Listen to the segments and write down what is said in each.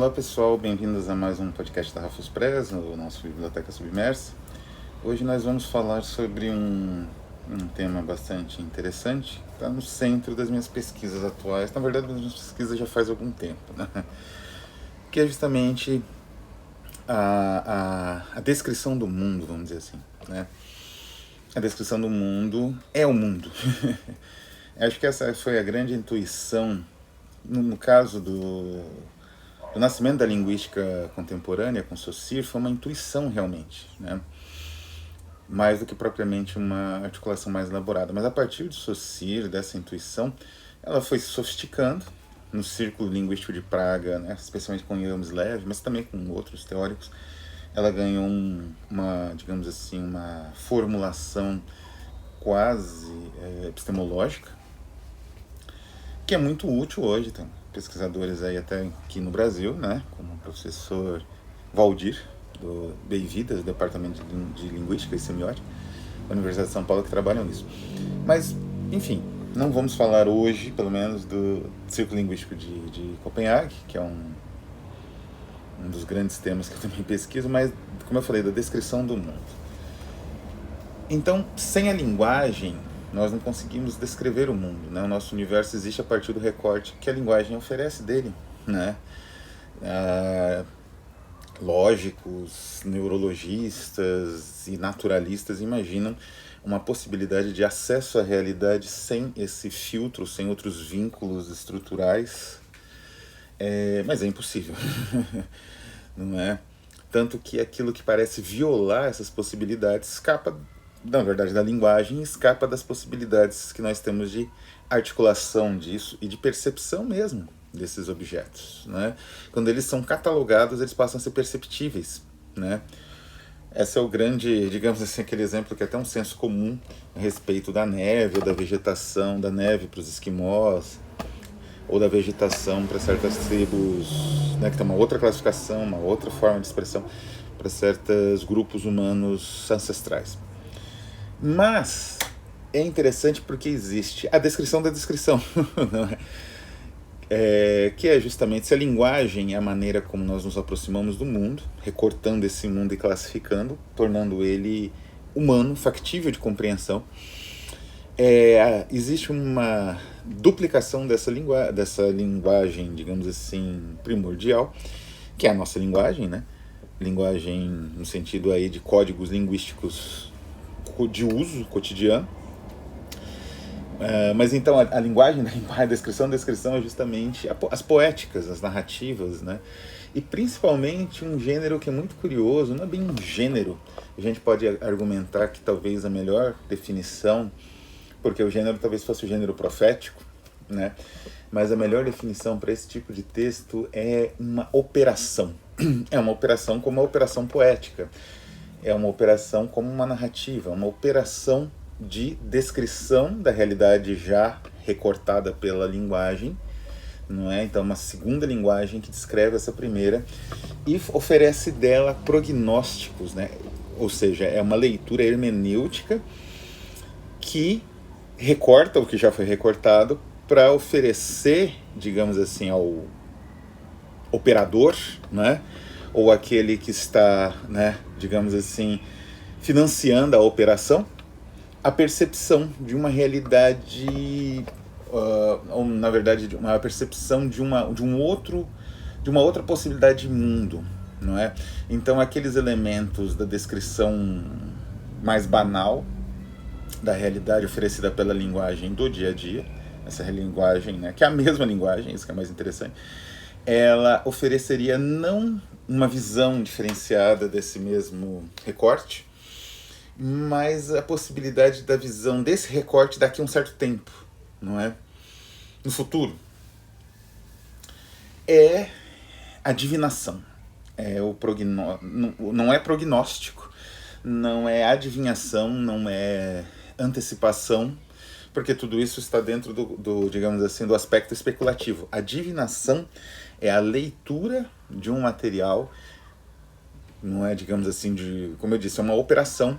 Olá pessoal, bem-vindos a mais um podcast da Rafus Press, o nosso Biblioteca Submersa. Hoje nós vamos falar sobre um tema bastante interessante, que está no centro das minhas pesquisas atuais, na verdade das minhas pesquisas já faz algum tempo, né? Que é justamente a descrição do mundo, vamos dizer assim, né? A descrição do mundo é o mundo. Acho que essa foi a grande intuição, no caso do nascimento da linguística contemporânea com Saussure, foi uma intuição realmente, né? Mais do que propriamente uma articulação mais elaborada. Mas a partir de Saussure, dessa intuição, ela foi se sofisticando no círculo linguístico de Praga, né? Especialmente com Jan Myslev, mas também com outros teóricos. Ela ganhou digamos assim, uma formulação quase epistemológica, que é muito útil hoje. Tem pesquisadores aí até aqui no Brasil, né, como o professor Valdir, do BIVIDA, do Departamento de Linguística e Semiótica, da Universidade de São Paulo, que trabalham nisso. Mas, enfim, não vamos falar hoje, pelo menos, do Círculo Linguístico de Copenhague, que é um dos grandes temas que eu também pesquiso, mas, como eu falei, da descrição do mundo. Então, sem a linguagem, nós não conseguimos descrever o mundo, né? O nosso universo existe a partir do recorte que a linguagem oferece dele, né? Lógicos, neurologistas e naturalistas imaginam uma possibilidade de acesso à realidade sem esse filtro, sem outros vínculos estruturais, mas é impossível, não é? Tanto que aquilo que parece violar essas possibilidades escapa, na verdade, da linguagem, escapa das possibilidades que nós temos de articulação disso e de percepção mesmo desses objetos, né? Quando eles são catalogados, eles passam a ser perceptíveis, né? Esse é o grande, digamos assim, aquele exemplo que é até um senso comum a respeito da neve ou da vegetação, da neve para os esquimós, ou da vegetação para certas tribos, né, que tem uma outra classificação, uma outra forma de expressão para certos grupos humanos ancestrais. Mas é interessante porque existe a descrição da descrição, que é justamente se a linguagem é a maneira como nós nos aproximamos do mundo, recortando esse mundo e classificando, tornando ele humano, factível de compreensão. Existe uma duplicação dessa linguagem, digamos assim, primordial, que é a nossa linguagem, né? Linguagem no sentido aí de códigos linguísticos de uso cotidiano. Mas então a linguagem, a descrição é justamente as poéticas, as narrativas, né? E principalmente um gênero que é muito curioso, não é bem um gênero, a gente pode argumentar que talvez a melhor definição, porque o gênero talvez fosse o gênero profético, né? Mas a melhor definição para esse tipo de texto é uma operação. É uma operação como uma operação poética. É uma operação como uma narrativa, uma operação de descrição da realidade já recortada pela linguagem, não é? Então, uma segunda linguagem que descreve essa primeira e oferece dela prognósticos, né? Ou seja, é uma leitura hermenêutica que recorta o que já foi recortado para oferecer, digamos assim, ao operador, né? Ou aquele que está, né, digamos assim, financiando a operação, a percepção de uma realidade, ou na verdade uma percepção de uma outra possibilidade de mundo, não é? Então aqueles elementos da descrição mais banal da realidade oferecida pela linguagem do dia a dia, essa linguagem, né, que é a mesma linguagem, isso que é mais interessante, ela ofereceria não uma visão diferenciada desse mesmo recorte, mas a possibilidade da visão desse recorte daqui a um certo tempo, não é? No futuro. É a divinação. Não é prognóstico, não é adivinhação, não é antecipação, porque tudo isso está dentro digamos assim, do aspecto especulativo. A divinação é a leitura de um material, não é, digamos assim, como eu disse, é uma operação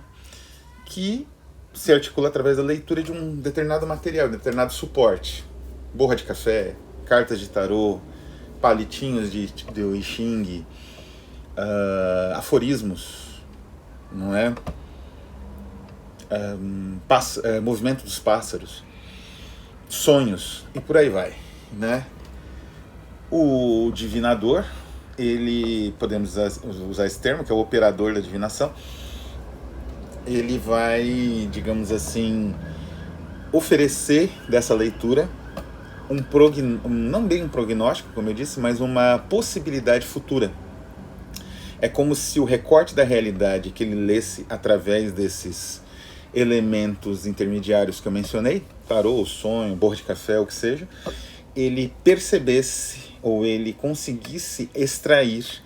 que se articula através da leitura de um determinado material, de determinado suporte. Borra de café, cartas de tarô, palitinhos de I Ching, aforismos, não é? Movimento dos pássaros, sonhos e por aí vai, né? O divinador, ele, podemos usar esse termo, que é o operador da divinação, ele vai, digamos assim, oferecer dessa leitura não bem um prognóstico, como eu disse, mas uma possibilidade futura. É como se o recorte da realidade que ele lesse através desses elementos intermediários que eu mencionei, tarô, sonho, borra de café, o que seja, ele percebesse ou ele conseguisse extrair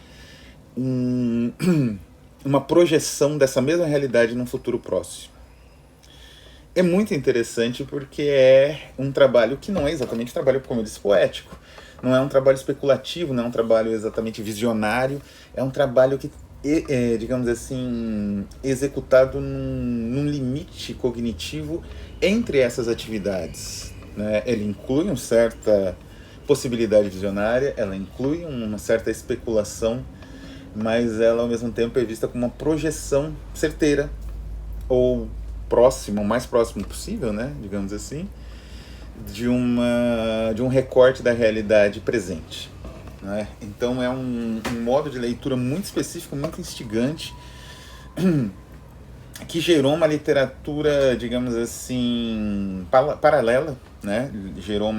uma projeção dessa mesma realidade num futuro próximo. É muito interessante porque é um trabalho que não é exatamente um trabalho, como eu disse, poético. Não é um trabalho especulativo, não é um trabalho exatamente visionário. É um trabalho que digamos assim, executado num limite cognitivo entre essas atividades, né? Ele inclui uma certa possibilidade visionária, ela inclui uma certa especulação, mas ela ao mesmo tempo é vista como uma projeção certeira ou próxima, o mais próximo possível, né, digamos assim, de um recorte da realidade presente, né? Então é um modo de leitura muito específico, muito instigante, que gerou uma literatura, digamos assim, paralela, né? Gerou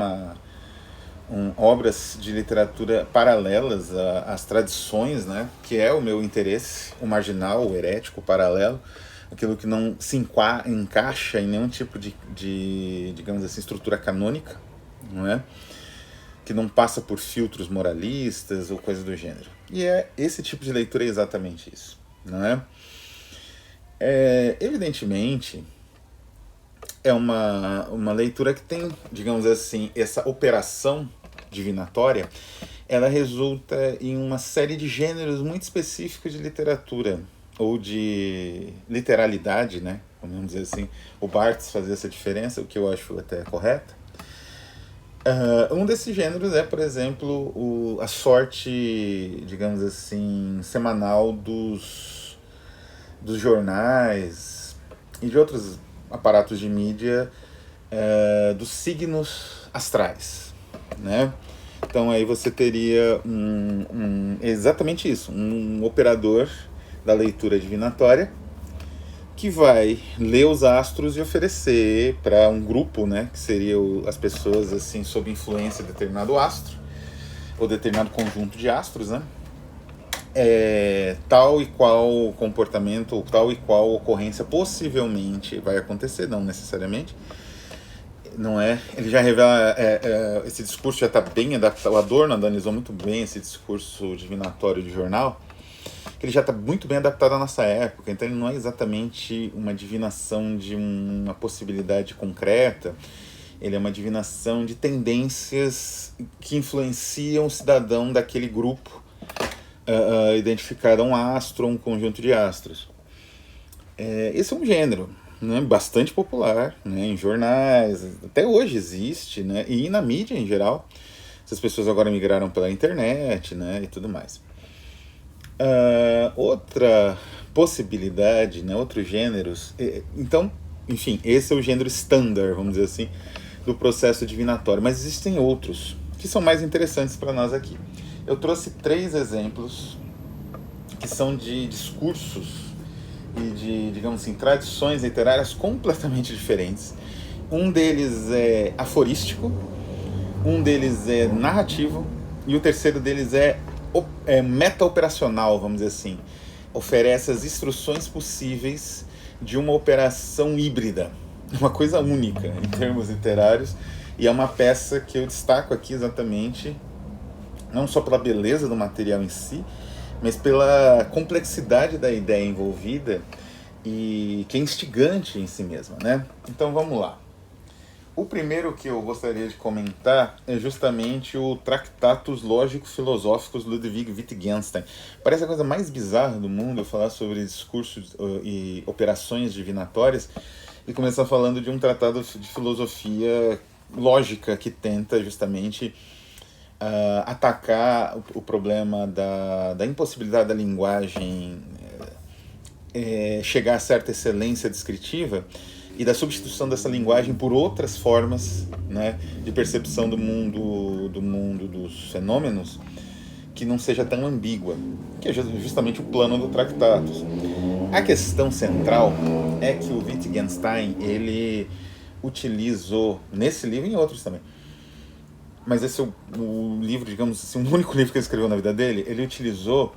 obras de literatura paralelas às tradições, né? Que é o meu interesse, o marginal, o herético, o paralelo, aquilo que não se encaixa em nenhum tipo de, digamos assim, estrutura canônica, não é? Que não passa por filtros moralistas ou coisa do gênero. E esse tipo de leitura é exatamente isso, não é? Evidentemente, é uma leitura que tem, digamos assim, essa operação divinatória, ela resulta em uma série de gêneros muito específicos de literatura, ou de literalidade, né? Vamos dizer assim. O Barthes fazia essa diferença, o que eu acho até correto. Um desses gêneros é, por exemplo, a sorte, digamos assim, semanal dos jornais e de outros aparatos de mídia, dos signos astrais, né? Então aí você teria exatamente isso, um operador da leitura divinatória que vai ler os astros e oferecer para um grupo, né, que seria as pessoas assim sob influência de determinado astro ou determinado conjunto de astros, né, tal e qual comportamento ou tal e qual ocorrência possivelmente vai acontecer, não necessariamente, não é? Ele já revela, esse discurso já está bem adaptado, o Adorno analisou muito bem esse discurso divinatório de jornal, que ele já está muito bem adaptado à nossa época, então ele não é exatamente uma divinação de uma possibilidade concreta, ele é uma divinação de tendências que influenciam o cidadão daquele grupo, identificar um astro ou um conjunto de astros. Esse é um gênero, né, bastante popular, né, em jornais, até hoje existe, né, e na mídia em geral. Essas pessoas agora migraram pela internet, né, e tudo mais. Outra possibilidade, né, outros gêneros, então, enfim, esse é o gênero standard, vamos dizer assim, do processo divinatório, mas existem outros que são mais interessantes para nós aqui. Eu trouxe 3 exemplos que são de discursos e de, digamos assim, tradições literárias completamente diferentes. Um deles é aforístico, um deles é narrativo e o terceiro deles é meta-operacional, vamos dizer assim. Oferece as instruções possíveis de uma operação híbrida, uma coisa única em termos literários, e é uma peça que eu destaco aqui exatamente, não só pela beleza do material em si, mas pela complexidade da ideia envolvida e que é instigante em si mesma, né? Então vamos lá. O primeiro que eu gostaria de comentar é justamente o Tractatus Lógico-Filosóficos Ludwig Wittgenstein. Parece a coisa mais bizarra do mundo eu falar sobre discursos e operações divinatórias e começar falando de um tratado de filosofia lógica que tenta justamente atacar o problema da impossibilidade da linguagem chegar a certa excelência descritiva e da substituição dessa linguagem por outras formas, né, de percepção do mundo dos fenômenos que não seja tão ambígua, que é justamente o plano do Tractatus. A questão central é que o Wittgenstein, ele utilizou, nesse livro e em outros também, mas esse é o livro, digamos assim, o único livro que ele escreveu na vida dele, ele utilizou,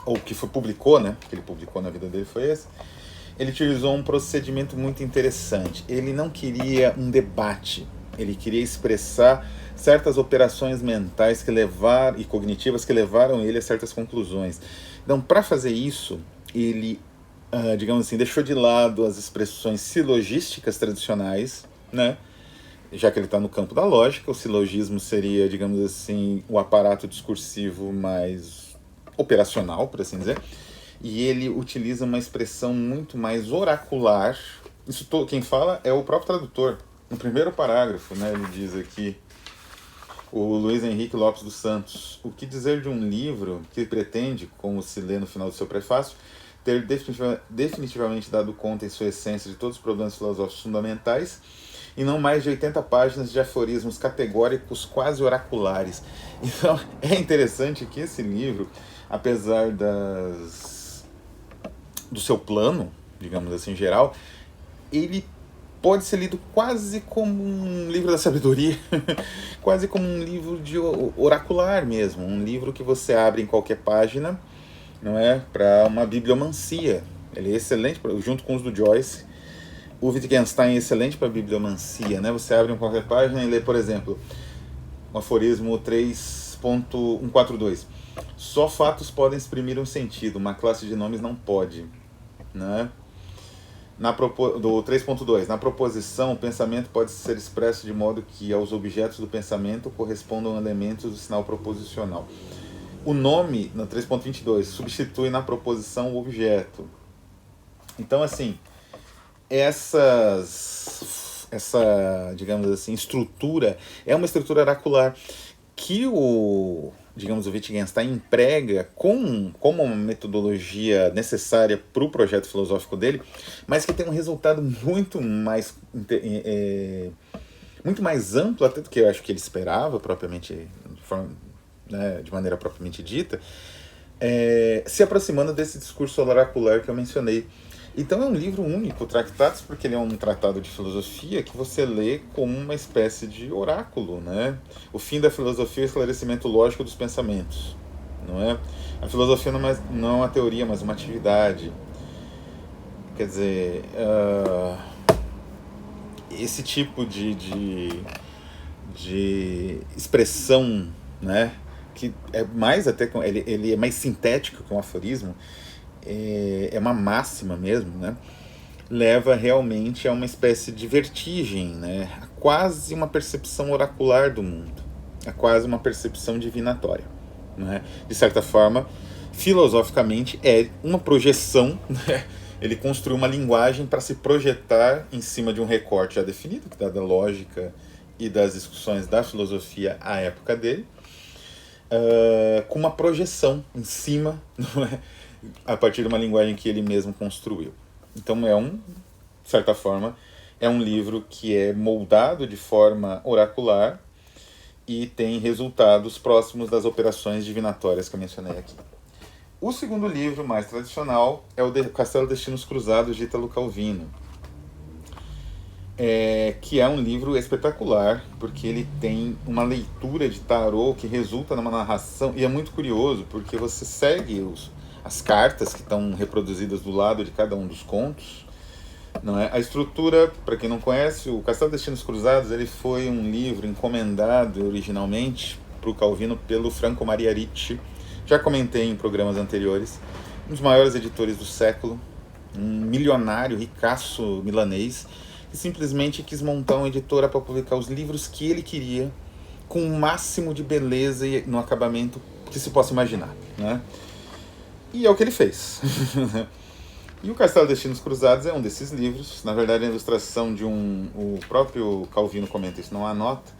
ou que publicou, né, que ele publicou na vida dele foi esse, ele utilizou um procedimento muito interessante. Ele não queria um debate, ele queria expressar certas operações mentais e cognitivas que levaram ele a certas conclusões. Então, para fazer isso, ele, digamos assim, deixou de lado as expressões silogísticas tradicionais, né? Já que ele está no campo da lógica, o silogismo seria, digamos assim, o aparato discursivo mais operacional, por assim dizer, e ele utiliza uma expressão muito mais oracular. Isso quem fala é o próprio tradutor. No primeiro parágrafo, né, ele diz aqui, o Luiz Henrique Lopes dos Santos: o que dizer de um livro que pretende, como se lê no final do seu prefácio, ter definitivamente dado conta em sua essência de todos os problemas filosóficos fundamentais, e não mais de 80 páginas de aforismos categóricos quase oraculares. Então, é interessante que esse livro, apesar do seu plano, digamos assim, geral, ele pode ser lido quase como um livro da sabedoria, quase como um livro de oracular mesmo, um livro que você abre em qualquer página, não é, para uma bibliomancia. Ele é excelente, junto com os do Joyce. O Wittgenstein é excelente para bibliomancia, né? Você abre em qualquer página e lê, por exemplo, o aforismo 3.142. Só fatos podem exprimir um sentido, uma classe de nomes não pode, né? Do 3.2, na proposição, o pensamento pode ser expresso de modo que aos objetos do pensamento correspondam elementos do sinal proposicional. O nome, no 3.22, substitui na proposição o objeto. Então, assim, essa, digamos assim, estrutura é uma estrutura oracular que o Wittgenstein emprega como uma metodologia necessária para o projeto filosófico dele, mas que tem um resultado muito mais amplo até do que eu acho que ele esperava, propriamente, de maneira propriamente dita, se aproximando desse discurso oracular que eu mencionei. Então é um livro único, Tractatus, porque ele é um tratado de filosofia que você lê como uma espécie de oráculo, né? O fim da filosofia é o esclarecimento lógico dos pensamentos, não é? A filosofia não é uma teoria, mas uma atividade. Quer dizer, esse tipo de expressão, né? Que é mais até, ele é mais sintético que um aforismo, é uma máxima mesmo, né? Leva realmente a uma espécie de vertigem, né? A quase uma percepção oracular do mundo, a quase uma percepção divinatória, né? De certa forma, filosoficamente é uma projeção, né? Ele construiu uma linguagem para se projetar em cima de um recorte já definido, que dá da lógica e das discussões da filosofia à época dele, com uma projeção em cima, não é? A partir de uma linguagem que ele mesmo construiu. Então de certa forma, é um livro que é moldado de forma oracular e tem resultados próximos das operações divinatórias que eu mencionei aqui. O segundo livro, mais tradicional, é o Castelo Destinos Cruzados, de Ítalo Calvino, que é um livro espetacular, porque ele tem uma leitura de tarô que resulta numa narração, e é muito curioso, porque você segue as cartas que estão reproduzidas do lado de cada um dos contos, não é? A estrutura, para quem não conhece, o Castelo Destinos Cruzados, ele foi um livro encomendado originalmente para o Calvino pelo Franco Maria Ricci. Já comentei em programas anteriores, um dos maiores editores do século, um milionário, ricaço milanês, que simplesmente quis montar uma editora para publicar os livros que ele queria, com o máximo de beleza e no acabamento que se possa imaginar, né? E é o que ele fez. E o Castelo Destinos Cruzados é um desses livros. Na verdade, a ilustração o próprio Calvino comenta isso, não há nota.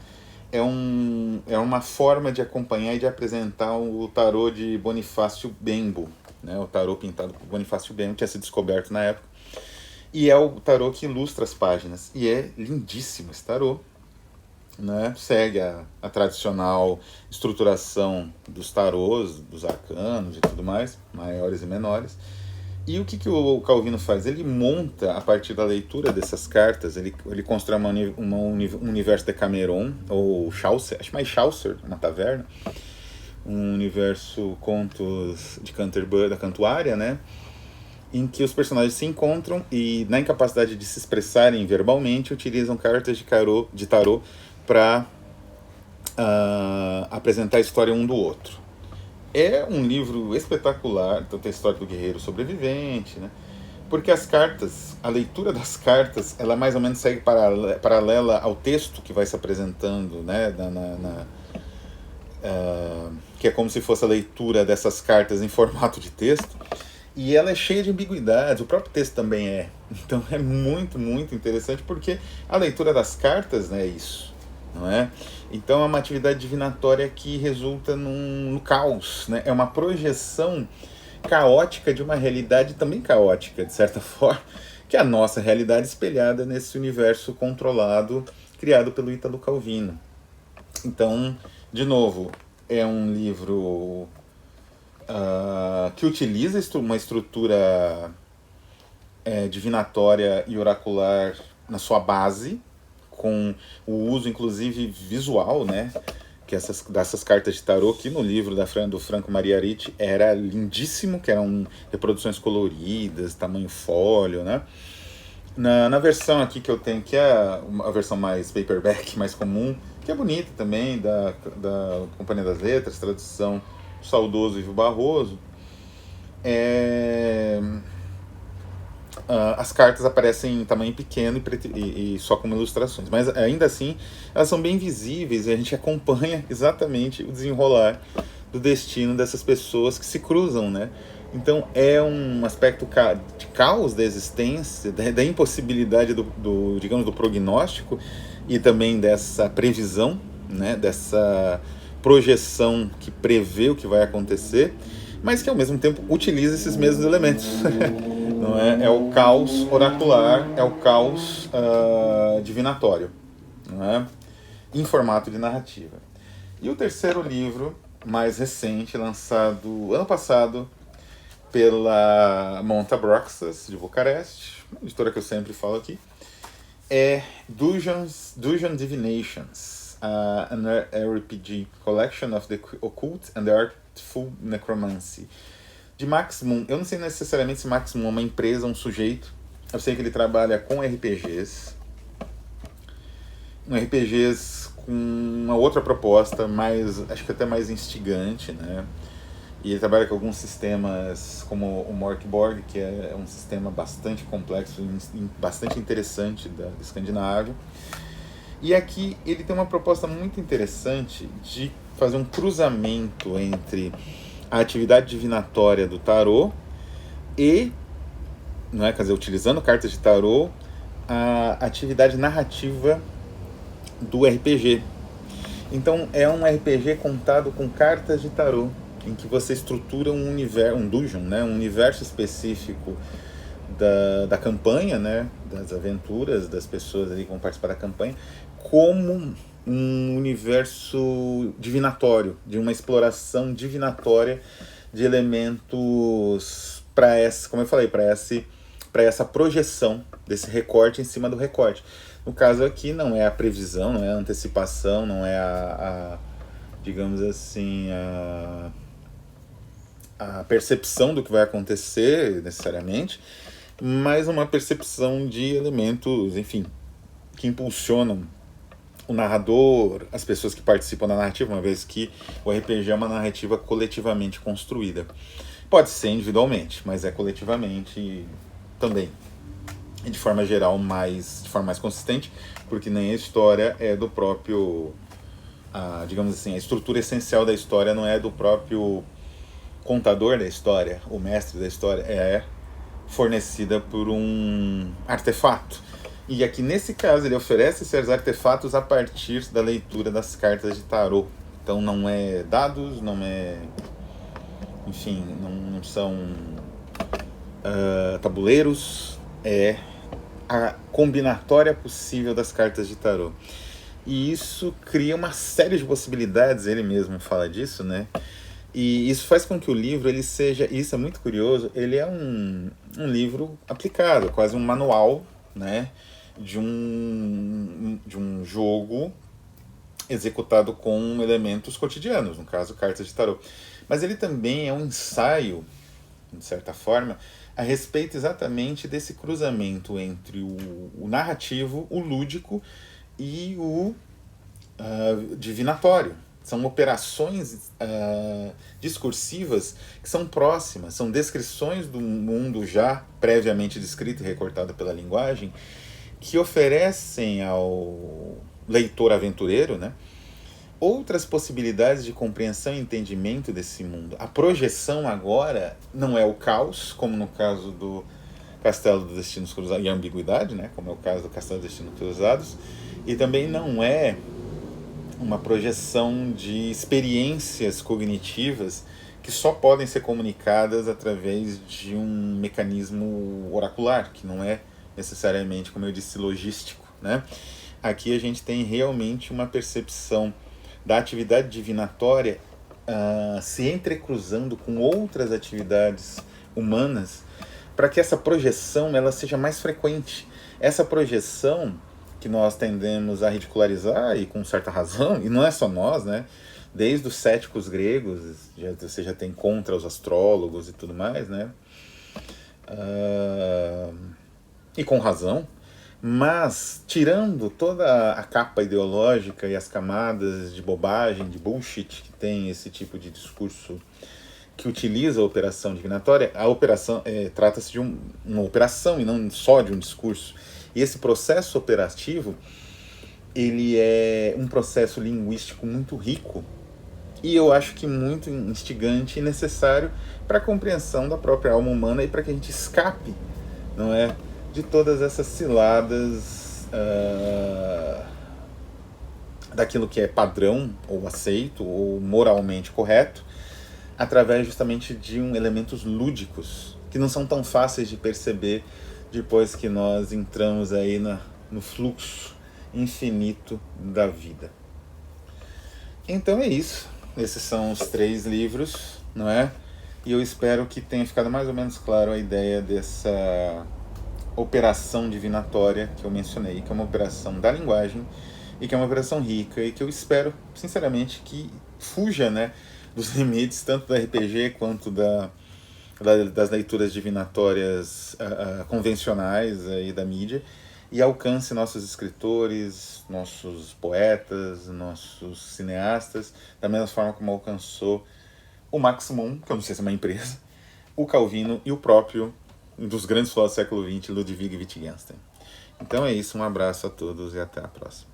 é uma forma de acompanhar e de apresentar o tarô de Bonifácio Bembo, né? O tarô pintado por Bonifácio Bembo, tinha sido descoberto na época. E é o tarô que ilustra as páginas. E é lindíssimo esse tarô, né? Segue a tradicional estruturação dos tarôs, dos arcanos e tudo mais, maiores e menores. E o que o Calvino faz? Ele monta, a partir da leitura dessas cartas, ele constrói um universo de Cameron, ou Chaucer, acho mais Chaucer, uma taverna, um universo contos de Canterbury, da Cantuária, né? Em que os personagens se encontram e, na incapacidade de se expressarem verbalmente, utilizam cartas de tarô para apresentar a história um do outro. É um livro espetacular, então tem a história do guerreiro sobrevivente, né? Porque as cartas, a leitura das cartas, ela mais ou menos segue paralela ao texto que vai se apresentando, né? Que é como se fosse a leitura dessas cartas em formato de texto. E ela é cheia de ambiguidades, o próprio texto também é. Então é muito, muito interessante, porque a leitura das cartas, né, é isso, não é? Então é uma atividade divinatória que resulta no caos, né? É uma projeção caótica de uma realidade também caótica, de certa forma, que é a nossa realidade espelhada nesse universo controlado, criado pelo Ítalo Calvino. Então, de novo, é um livro que utiliza uma estrutura divinatória e oracular na sua base, com o uso inclusive visual, né, que dessas cartas de tarô, que no livro do Franco Maria Ricci era lindíssimo, que eram reproduções coloridas, tamanho folio, né. Na versão aqui que eu tenho, que é a versão mais paperback, mais comum, que é bonita também, da Companhia das Letras, tradução do saudoso Ivo Barroso, as cartas aparecem em tamanho pequeno e só como ilustrações, mas ainda assim elas são bem visíveis e a gente acompanha exatamente o desenrolar do destino dessas pessoas que se cruzam, né? Então é um aspecto de caos da existência, da impossibilidade digamos, do prognóstico e também dessa previsão, né? Dessa projeção que prevê o que vai acontecer, mas que ao mesmo tempo utiliza esses mesmos elementos. Não é? É o caos oracular, é o caos divinatório, não é? Em formato de narrativa. E o terceiro livro, mais recente, lançado ano passado pela Monta Broxas, de Bucareste, uma editora que eu sempre falo aqui, é Dungeon Divinations, an RPG Collection of the Occult and the Artful Necromancy, de Max Moon. Eu não sei necessariamente se Max Moon é uma empresa, um sujeito. Eu sei que ele trabalha com RPGs. RPGs com uma outra proposta, acho que até mais instigante, né? E ele trabalha com alguns sistemas como o Morkborg, que é um sistema bastante complexo e bastante interessante da Escandinávia. E aqui ele tem uma proposta muito interessante de fazer um cruzamento entre a atividade divinatória do tarô e, não é, quer dizer, utilizando cartas de tarô, a atividade narrativa do RPG. Então é um RPG contado com cartas de tarô, em que você estrutura um universo, um dungeon, né, um universo específico da campanha, né, das aventuras das pessoas ali que vão participar da campanha, como um universo divinatório, de uma exploração divinatória de elementos para essa, como eu falei, para essa projeção desse recorte em cima do recorte. No caso aqui não é a previsão, não é a antecipação, não é digamos assim, a percepção do que vai acontecer necessariamente, mas uma percepção de elementos, enfim, que impulsionam o narrador, as pessoas que participam da narrativa, uma vez que o RPG é uma narrativa coletivamente construída. Pode ser individualmente, mas é coletivamente também. E de forma geral, de forma mais consistente, porque nem a história é do próprio, digamos assim, a estrutura essencial da história não é do próprio contador da história, o mestre da história, é fornecida por um artefato. E aqui nesse caso ele oferece esses artefatos a partir da leitura das cartas de tarô. Então não é dados, não é... Enfim, não são tabuleiros, é a combinatória possível das cartas de tarô. E isso cria uma série de possibilidades, ele mesmo fala disso, né? E isso faz com que o livro ele seja, e isso é muito curioso, ele é um livro aplicado, quase um manual, né, de um jogo executado com elementos cotidianos, no caso, cartas de tarô. Mas ele também é um ensaio, de certa forma, a respeito exatamente desse cruzamento entre o narrativo, o lúdico e o divinatório. São operações discursivas que são próximas, são descrições do mundo já previamente descrito e recortado pela linguagem, que oferecem ao leitor aventureiro, né, outras possibilidades de compreensão e entendimento desse mundo. A projeção agora não é o caos, como no caso do Castelo dos Destinos Cruzados, e a ambiguidade, né, como é o caso do Castelo dos Destinos Cruzados, e também não é uma projeção de experiências cognitivas que só podem ser comunicadas através de um mecanismo oracular, que não é necessariamente, como eu disse, logístico, né? Aqui a gente tem realmente uma percepção da atividade divinatória se entrecruzando com outras atividades humanas, para que essa projeção ela seja mais frequente. Essa projeção que nós tendemos a ridicularizar, e com certa razão, e não é só nós, né? Desde os céticos gregos, você já tem contra os astrólogos e tudo mais, né? E com razão, mas tirando toda a capa ideológica e as camadas de bobagem, de bullshit que tem esse tipo de discurso que utiliza a operação divinatória, a operação trata-se de uma operação e não só de um discurso. E esse processo operativo, ele é um processo linguístico muito rico e eu acho que muito instigante e necessário para a compreensão da própria alma humana e para que a gente escape, não é, de todas essas ciladas daquilo que é padrão ou aceito ou moralmente correto, através justamente de elementos lúdicos que não são tão fáceis de perceber depois que nós entramos aí no fluxo infinito da vida. Então é isso. Esses são os 3 livros, não é? E eu espero que tenha ficado mais ou menos claro a ideia dessa operação divinatória que eu mencionei, que é uma operação da linguagem e que é uma operação rica e que eu espero, sinceramente, que fuja, né, dos limites tanto do RPG quanto das leituras divinatórias convencionais aí da mídia e alcance nossos escritores, nossos poetas, nossos cineastas, da mesma forma como alcançou o Maximum, que eu não sei se é uma empresa, o Calvino e o próprio, um dos grandes filósofos do século XX, Ludwig Wittgenstein. Então é isso, um abraço a todos e até a próxima.